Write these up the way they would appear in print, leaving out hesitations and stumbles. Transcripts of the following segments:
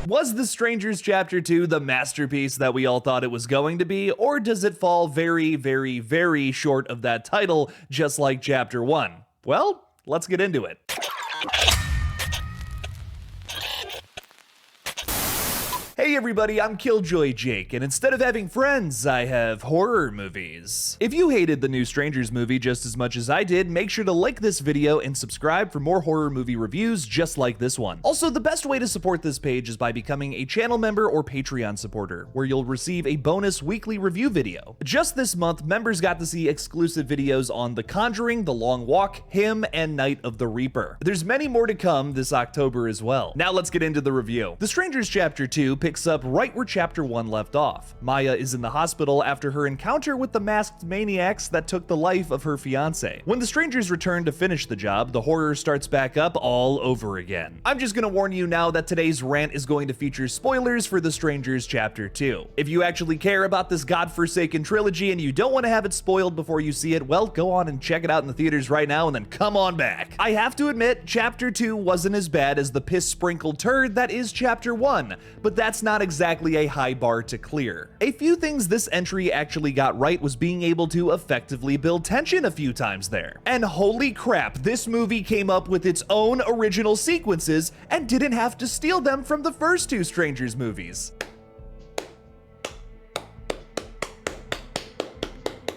Was The Strangers Chapter 2 the masterpiece that we all thought it was going to be, or does it fall very, very, very short of that title, just like Chapter 1? Well, let's get into it. Hey everybody, I'm Killjoy Jake, and instead of having friends, I have horror movies. If you hated the new Strangers movie just as much as I did, make sure to like this video and subscribe for more horror movie reviews just like this one. Also, the best way to support this page is by becoming a channel member or Patreon supporter, where you'll receive a bonus weekly review video. Just this month, members got to see exclusive videos on The Conjuring, The Long Walk, Him, and Night of the Reaper. There's many more to come this October as well. Now let's get into the review. The Strangers Chapter 2 picks up right where Chapter 1 left off. Maya is in the hospital after her encounter with the masked maniacs that took the life of her fiance. When the strangers return to finish the job, the horror starts back up all over again. I'm just gonna warn you now that today's rant is going to feature spoilers for The Strangers Chapter 2. If you actually care about this godforsaken trilogy and you don't want to have it spoiled before you see it, well, go on and check it out in the theaters right now and then come on back. I have to admit, Chapter 2 wasn't as bad as the piss-sprinkled turd that is Chapter 1, but that's not exactly a high bar to clear. A few things this entry actually got right was being able to effectively build tension a few times there. And holy crap, this movie came up with its own original sequences and didn't have to steal them from the first two Strangers movies.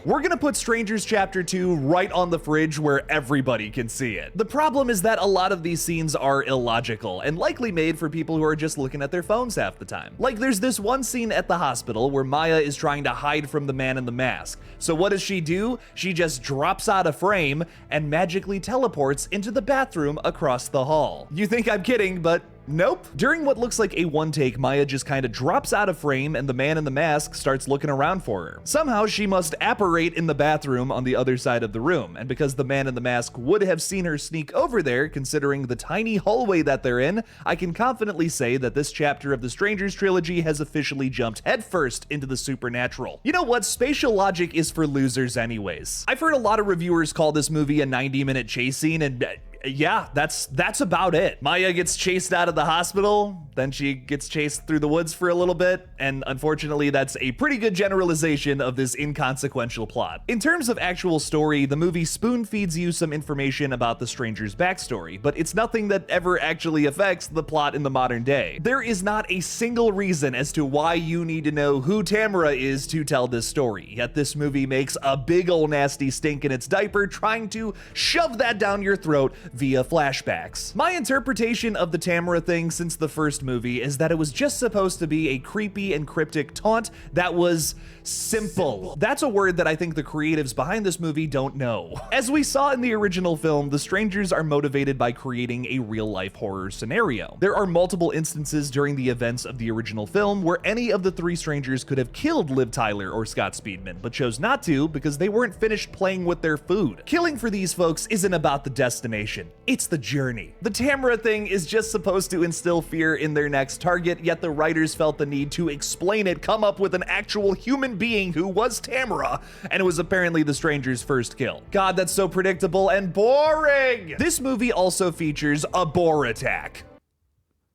We're gonna put Strangers Chapter 2 right on the fridge where everybody can see it. The problem is that a lot of these scenes are illogical and likely made for people who are just looking at their phones half the time. Like there's this one scene at the hospital where Maya is trying to hide from the man in the mask. So what does she do? She just drops out of frame and magically teleports into the bathroom across the hall. You think I'm kidding, but nope. During what looks like a one take, Maya just kind of drops out of frame and the man in the mask starts looking around for her. Somehow she must apparate in the bathroom on the other side of the room, and because the man in the mask would have seen her sneak over there, considering the tiny hallway that they're in, I can confidently say that this chapter of the Strangers trilogy has officially jumped headfirst into the supernatural. You know what? Spatial logic is for losers anyways. I've heard a lot of reviewers call this movie a 90-minute chase scene, and yeah, that's about it. Maya gets chased out of the hospital, then she gets chased through the woods for a little bit, and unfortunately that's a pretty good generalization of this inconsequential plot. In terms of actual story, the movie spoon feeds you some information about the stranger's backstory, but it's nothing that ever actually affects the plot in the modern day. There is not a single reason as to why you need to know who Tamara is to tell this story, yet this movie makes a big ol' nasty stink in its diaper trying to shove that down your throat via flashbacks. My interpretation of the Tamara thing since the first movie is that it was just supposed to be a creepy and cryptic taunt that was simple. That's a word that I think the creatives behind this movie don't know. As we saw in the original film, the strangers are motivated by creating a real-life horror scenario. There are multiple instances during the events of the original film where any of the three strangers could have killed Liv Tyler or Scott Speedman, but chose not to because they weren't finished playing with their food. Killing for these folks isn't about the destination. It's the journey. The Tamara thing is just supposed to instill fear in their next target, yet the writers felt the need to explain it, come up with an actual human being who was Tamara, and it was apparently the stranger's first kill. God, that's so predictable and boring! This movie also features a boar attack.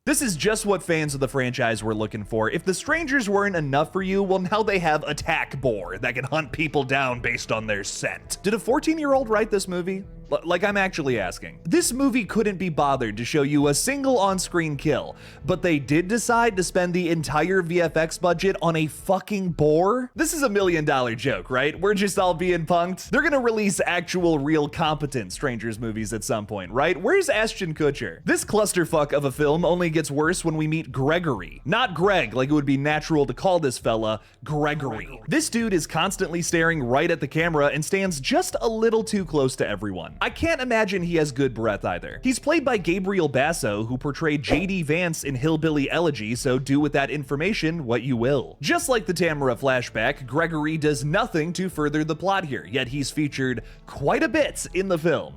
This is just what fans of the franchise were looking for. If the strangers weren't enough for you, well now they have attack boar that can hunt people down based on their scent. Did a 14-year-old write this movie? Like, I'm actually asking. This movie couldn't be bothered to show you a single on-screen kill, but they did decide to spend the entire VFX budget on a fucking boar? This is $1 million joke, right? We're just all being punked. They're gonna release actual, real, competent Strangers movies at some point, right? Where's Ashton Kutcher? This clusterfuck of a film only gets worse when we meet Gregory. Not Greg, like it would be natural to call this fella, Gregory. This dude is constantly staring right at the camera and stands just a little too close to everyone. I can't imagine he has good breath either. He's played by Gabriel Basso, who portrayed J.D. Vance in Hillbilly Elegy, so do with that information what you will. Just like the Tamara flashback, Gregory does nothing to further the plot here, yet he's featured quite a bit in the film.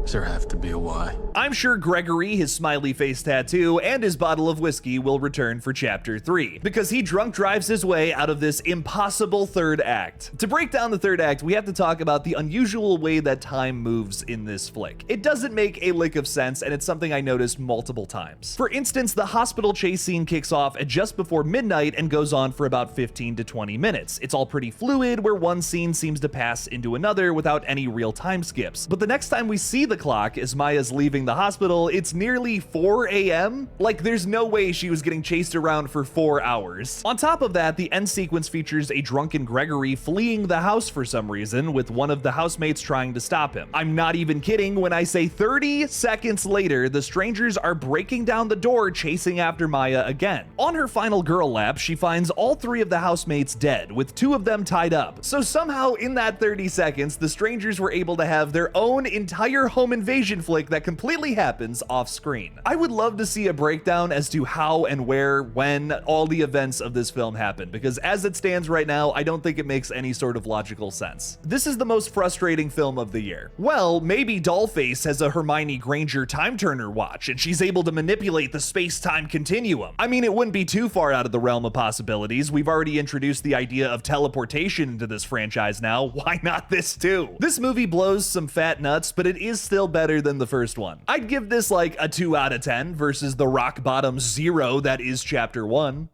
Does there have to be a why? I'm sure Gregory, his smiley face tattoo, and his bottle of whiskey will return for chapter 3, because he drunk drives his way out of this impossible third act. To break down the third act, we have to talk about the unusual way that time moves in this flick. It doesn't make a lick of sense, and it's something I noticed multiple times. For instance, the hospital chase scene kicks off at just before midnight and goes on for about 15 to 20 minutes. It's all pretty fluid, where one scene seems to pass into another without any real time skips. But the next time we see the clock as Maya's leaving the hospital, it's nearly 4 a.m. Like, there's no way she was getting chased around for 4 hours. On top of that, the end sequence features a drunken Gregory fleeing the house for some reason, with one of the housemates trying to stop him. I'm not even kidding when I say 30 seconds later, the strangers are breaking down the door chasing after Maya again. On her final girl lap, she finds all 3 of the housemates dead, with 2 of them tied up. So somehow in that 30 seconds, the strangers were able to have their own entire home invasion flick that completely happens off screen. I would love to see a breakdown as to how and where, when all the events of this film happen, because as it stands right now, I don't think it makes any sort of logical sense. This is the most frustrating film of the year. Well, maybe Dollface has a Hermione Granger time turner watch, and she's able to manipulate the space-time continuum. I mean, it wouldn't be too far out of the realm of possibilities. We've already introduced the idea of teleportation into this franchise now. Why not this too? This movie blows some fat nuts, but it is still better than the first one. I'd give this like a 2 out of 10 versus the rock bottom 0 that is chapter 1.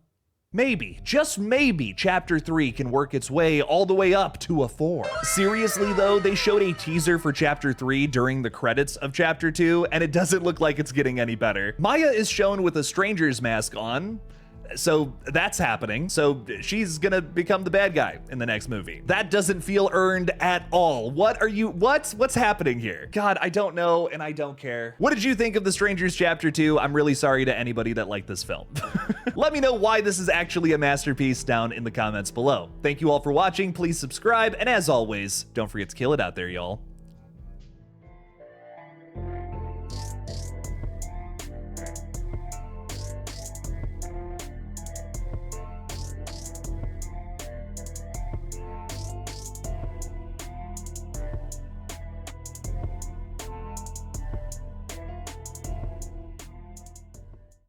Maybe, just maybe, chapter 3 can work its way all the way up to a 4. Seriously though, they showed a teaser for chapter 3 during the credits of chapter 2, and it doesn't look like it's getting any better. Maya is shown with a stranger's mask on, so that's happening. So she's gonna become the bad guy in the next movie. That doesn't feel earned at all. What's happening here? God, I don't know, and I don't care. What did you think of The Strangers Chapter 2? I'm really sorry to anybody that liked this film. Let me know why this is actually a masterpiece down in the comments below. Thank you all for watching. Please subscribe, and as always, don't forget to kill it out there, y'all.